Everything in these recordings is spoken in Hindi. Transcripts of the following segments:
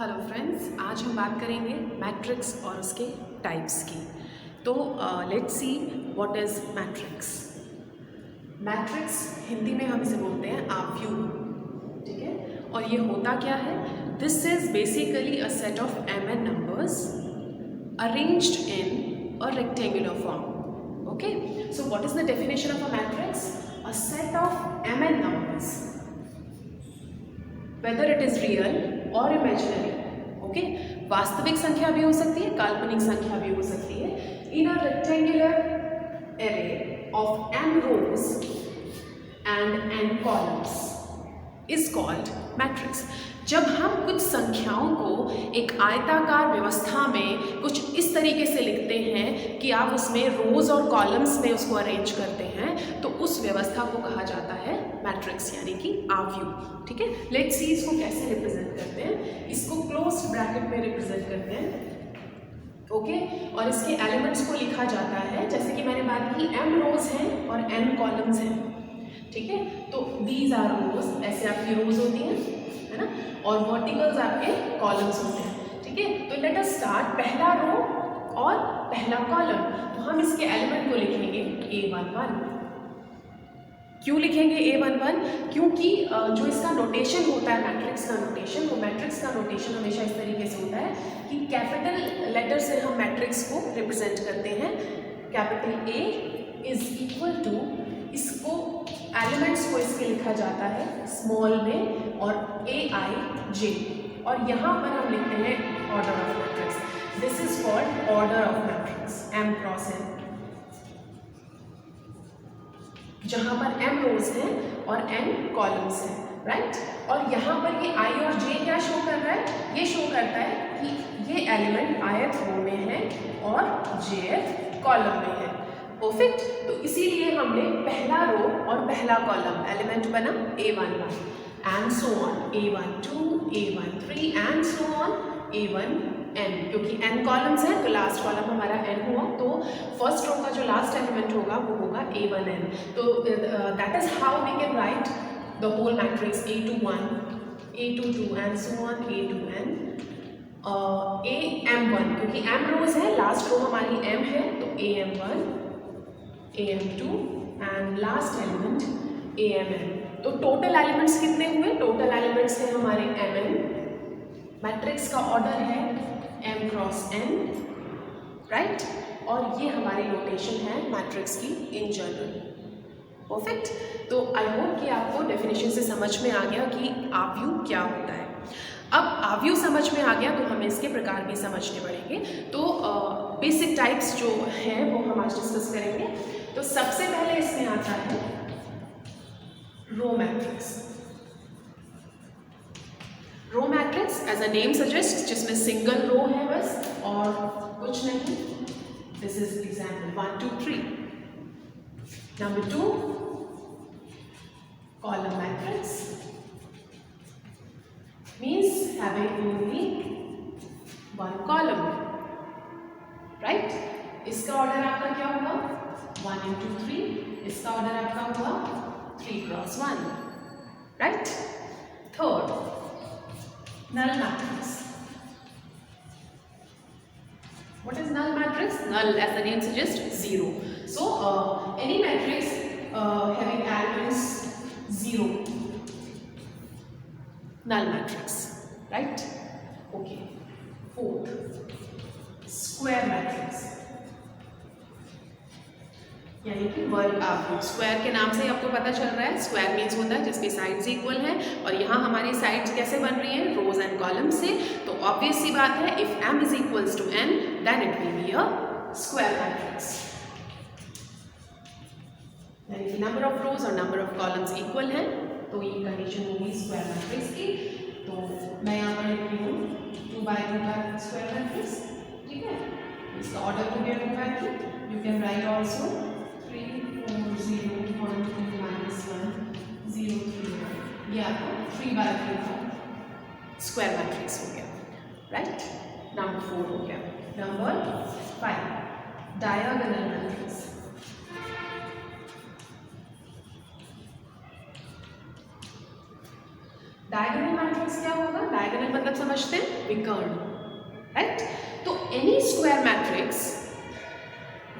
हेलो फ्रेंड्स, आज हम बात करेंगे मैट्रिक्स और उसके टाइप्स की। तो let's see what is matrix. Matrix Hindi में हम इसे बोलते हैं आव्यूह, ठीक है। और ये होता क्या है? This is basically a set of n numbers arranged in a rectangular form. Okay, so what is the definition of a matrix? A set of n numbers, whether it is real और इमेजिनरी। ओके, वास्तविक संख्या भी हो सकती है, काल्पनिक संख्या भी हो सकती है। In a rectangular array of n rows and n columns is called matrix. जब हम कुछ संख्याओं को एक आयताकार व्यवस्था में कुछ इस तरीके से लिखते हैं कि आप उसमें रोज और कॉलम्स में उसको अरेंज करते हैं, तो उस व्यवस्था को कहा जाता है मैट्रिक्स, यानी कि आव्यूह। ठीक है, लेट्स सी इसको कैसे रिप्रेजेंट करते हैं। इसको क्लोज्ड ब्रैकेट में रिप्रेजेंट करते हैं। ओके, और इसके एलिमेंट्स को लिखा जाता है, जैसे कि मैंने बात की, m रोज हैं और n कॉलम्स हैं। ठीक है, तो दीज आर रोज, ऐसे आपकी रोज होती हैं, है ना, और वर्टिकल्स आपके कॉलम्स होते हैं। ठीक है, तो लेट अस स्टार्ट। पहला रो और पहला कॉलम, तो हम इसके एलिमेंट को लिखेंगे a11। क्यों लिखेंगे a11? क्योंकि जो इसका नोटेशन होता है, मैट्रिक्स का नोटेशन, वो मैट्रिक्स का नोटेशन हमेशा इस तरीके से होता है कि कैपिटल लेटर से हम मैट्रिक्स को रिप्रेजेंट करते हैं। Capital A is equal to, इसको एलिमेंट्स को इसके लिखा जाता है स्मॉल में, और AIJ, और यहाँ पर हम लिखते हैं order of matrix. This is called order of matrix, m cross n, जहाँ पर m रोज हैं और n कॉलम्स हैं, राइट। और यहाँ पर ये I और J क्या शो कर रहा है? ये शो करता है कि ये एलिमेंट ith रो में है और jth कॉलम में है। परफेक्ट, तो इसीलिए हमने पहला रो और पहला कॉलम एलिमेंट बना a11 and so on, a12, a13 and so on a1n, क्योंकि n कॉलम्स हैं तो लास्ट कॉलम हमारा n हुआ, तो फर्स्ट रो का जो लास्ट एलिमेंट होगा वो होगा a1n। तो that is how we can write the whole matrix a21, a22 and so on a2n, am1, क्योंकि m रोज है, लास्ट रो हमारी m है, तो am1, am2 and last element amn। तो टोटल एलिमेंट्स कितने हुए? टोटल एलिमेंट्स हैं हमारे mn। मैट्रिक्स का ऑर्डर है m क्रॉस n, राइट, और ये हमारी नोटेशन है मैट्रिक्स की इन जनरल। परफेक्ट, तो आई होप कि आपको डेफिनेशन से समझ में आ गया कि आव्यूह क्या होता है। अब आव्यूह समझ में आ गया तो हमें इसके प्रकार भी समझने पड़ेंगे। तो बेसिक टाइप्स जो हैं वो हम आज डिस्कस करेंगे। तो सबसे पहले इसमें आता है row matrix. Row matrix as a name suggest, जिसमें सिंगल रो है बस और कुछ नहीं। This is example 1 2 3। Number 2, column matrix means having only one column, right? इसका ऑर्डर आपका क्या होगा? 1 into 3। इसका ऑर्डर आपका होगा 3 cross 1, right? Third, null matrix. What is null matrix? Null, as the name suggests, zero. So any matrix having elements 0, null matrix, right? Okay. Fourth, square matrix, यानी कि वर्ग आव्यूह। स्क्वायर के नाम से ही आपको पता चल रहा है, स्क्वायर मीन्स होता है जिसकी साइड्स इक्वल हैं, और यहाँ हमारी साइड्स कैसे बन रही हैं? रोज एंड कॉलम से। तो ऑब्वियस सी बात है, if m is equals to n then it will be a square matrix, यानी कि नंबर ऑफ रोज और नंबर ऑफ कॉलम्स इक्वल हैं, तो ये कंडीशन होगी स्क्वायर मैट्रिक्स की। तो मैं यहाँ पर लिख रही हूँ 2 by 2 का स्क्वायर मैट्रिक्स, ठीक है। इसका ऑर्डर हो गया 2 by 2। You can write also 3 4 0 1 2 -1 0 3 1। ये आपका 3 by 3 का स्क्वायर मैट्रिक्स हो गया, राइट। नंबर 4 हो गया। Number 5, diagonal matrix. Diagonal matrix क्या होगा? डायगोनल मतलब समझते हैं विकर्ण, राइट? तो N E square matrix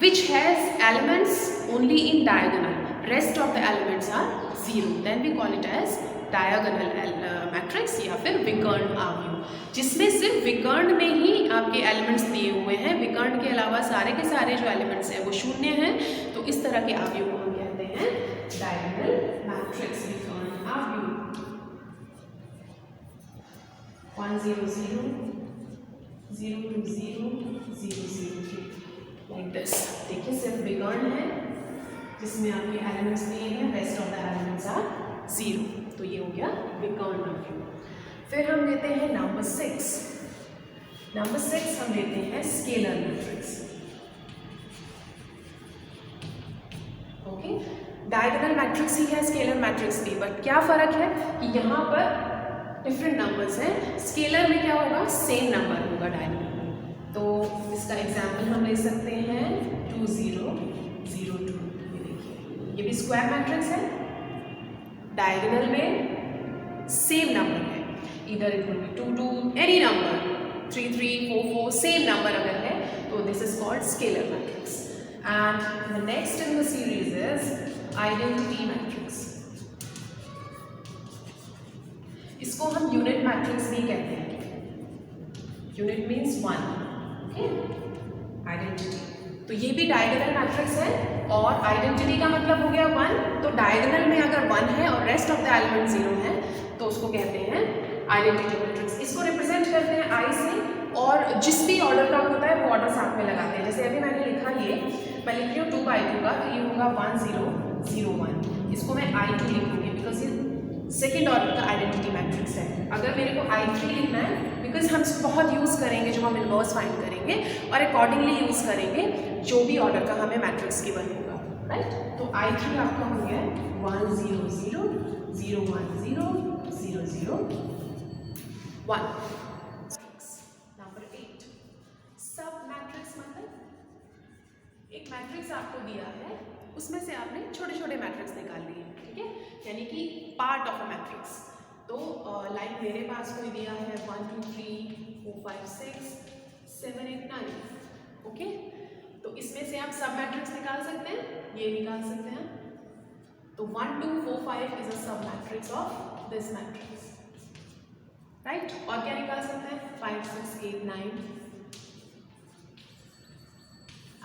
which has elements only in diagonal, rest of the elements are zero, then we call it as diagonal matrix या फिर विकर्ण आव्यूह, जिसमें सिर्फ विकर्ण में ही आपके एलिमेंट्स दिए हुए हैं, विकर्ण के अलावा सारे के सारे जो एलिमेंट्स हैं वो शून्य हैं, तो इस तरह के आव्यूह को हम कहते हैं डायगोनल मैट्रिक्स, विकर्ण आव्यूह। 1 0 0 0 2 0 0 0 3 लाइक दिस। देखिए सिर्फ विकर्ण है जिसमें आपके एलिमेंट्स दिए हैं, rest of the elements are zero, तो ये हो गया विकर्ण आव्यूह। फिर हम लेते हैं नंबर 6। नंबर 6 हम लेते हैं scalar matrix. Okay, diagonal matrix ही है, स्केलर मैट्रिक्स भी, बट क्या फर्क है कि यहाँ पर डिफरेंट नंबर्स हैं, स्केलर में क्या होगा? सेम नंबर होगा डायगोनल। तो इसका एग्जाम्पल हम ले सकते हैं 2 0 0 2। ये देखिए, ये भी स्क्वायर मैट्रिक्स है, डायगोनल में सेम नंबर है, इधर it will B 2 2, any number 3 3 4 4, same number अगर है तो this is called scalar matrix. And the next in the series is identity matrix. इसको हम यूनिट मैट्रिक्स भी कहते हैं। यूनिट मीन्स 1, आइडेंटिटी, तो ये भी डायगोनल मैट्रिक्स है, और आइडेंटिटी का मतलब हो गया 1, तो डायगोनल में अगर 1 है और रेस्ट ऑफ द एलिमेंट 0 है तो उसको कहते हैं आइडेंटिटी मैट्रिक्स। इसको रिप्रेजेंट करते हैं आई से, और जिस भी ऑर्डर का होता है वो ऑर्डर साथ में लगाते हैं। जैसे अभी मैंने लिखा, ये मैं लिख रही हूँ 2/2 का, तो ये होगा 1 0 0 1, इसको मैं I2 लिखूंगी बिकॉज ये सेकेंड ऑर्डर का आइडेंटिटी मैट्रिक्स है। अगर मेरे को I3 लिखना है, बिकॉज हम बहुत यूज़ करेंगे जब हम इनवर्स फाइंड करेंगे, और अकॉर्डिंगली यूज़ करेंगे जो भी ऑर्डर का हमें मैट्रिक्स गिवन होगा, राइट? तो I3 आपका हो गया 1 0 0 0 1 0 0 0 1। नंबर 8, सब मैट्रिक्स मतलब एक मैट्रिक्स आपको दिया है, उसमें से आपने छोटे छोटे मैट्रिक्स निकाल लिए, ठीक है, यानी कि पार्ट ऑफ अ मैट्रिक्स। तो लाइक मेरे पास कोई दिया है 1 2 3 4 5 6 7 8 9, ओके, तो इसमें से आप सब मैट्रिक्स निकाल सकते हैं, ये निकाल सकते हैं। तो 1 2 4 5 इज अ सब matrix of this matrix, right? और क्या निकाल सकते हैं? 5 6 8 9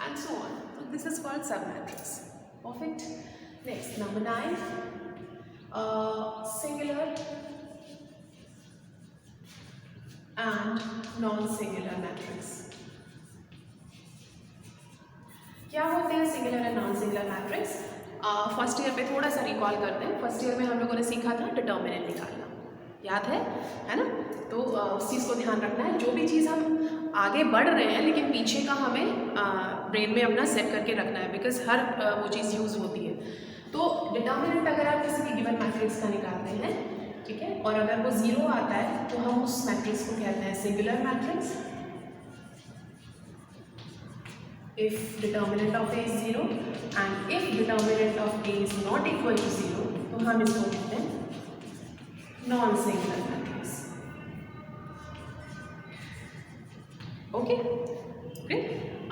and so on. So this is called sub matrix. Perfect. Next, number 9, singular and non-singular matrix. क्या होते हैं singular and non singular matrix? First year पे थोड़ा सा रिकॉल करते हैं। फर्स्ट ईयर में हम लोगों ने सीखा था डिटर्मिनेंट निकालना, याद है ना? तो उस चीज़ को ध्यान रखना है, जो भी चीज़ हम आगे बढ़ रहे हैं लेकिन पीछे का हमें ब्रेन में अपना सेट करके रखना है, बिकॉज हर वो चीज़ यूज़ होती है। तो डिटर्मिनेंट अगर आप किसी भी गिवन मैट्रिक्स का निकालते हैं, ठीक है, और अगर वो 0 आता है तो हम उस मैट्रिक्स को कहते हैं singular matrix. if determinant of A is 0 and if determinant of A is not equal to 0 तो हम इसको कहते हैं नॉन सिंगुलर मैट्रिक्स। ओके,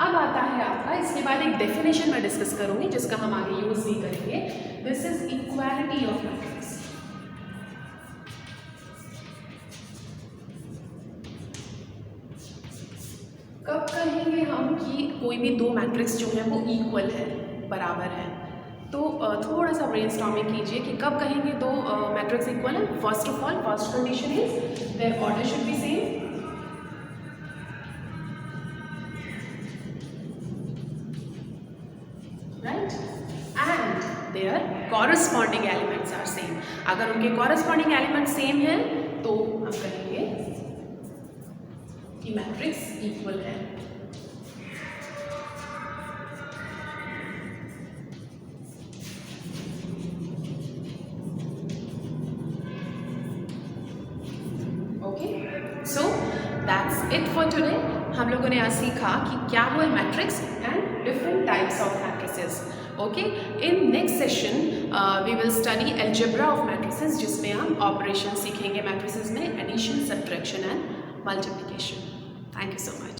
अब आता है आपका, इसके बाद एक डेफिनेशन मैं डिस्कस करूंगी जिसका हम आगे यूज भी करेंगे। This is equality of matrix. कब कहेंगे हम कि कोई भी दो मैट्रिक्स जो हैं वो इक्वल है, बराबर है? तो थोड़ा सा ब्रेनस्टॉर्मिंग कीजिए कि कब कहेंगे दो मैट्रिक्स इक्वल है। First of all, first condition is their order should be same, right, and their corresponding elements are same. अगर उनके कॉरस्पॉन्डिंग एलिमेंट सेम हैं तो हम कहेंगे कि मैट्रिक्स इक्वल है। Okay, so that's it for today. हम लोगों ने आज सीखा कि क्या वो है matrix and different types of matrices. Okay. In next session we will study algebra of matrices, जिसमें हम ऑपरेशन सीखेंगे मैट्रिसेस में, addition, subtraction and multiplication. Thank you so much.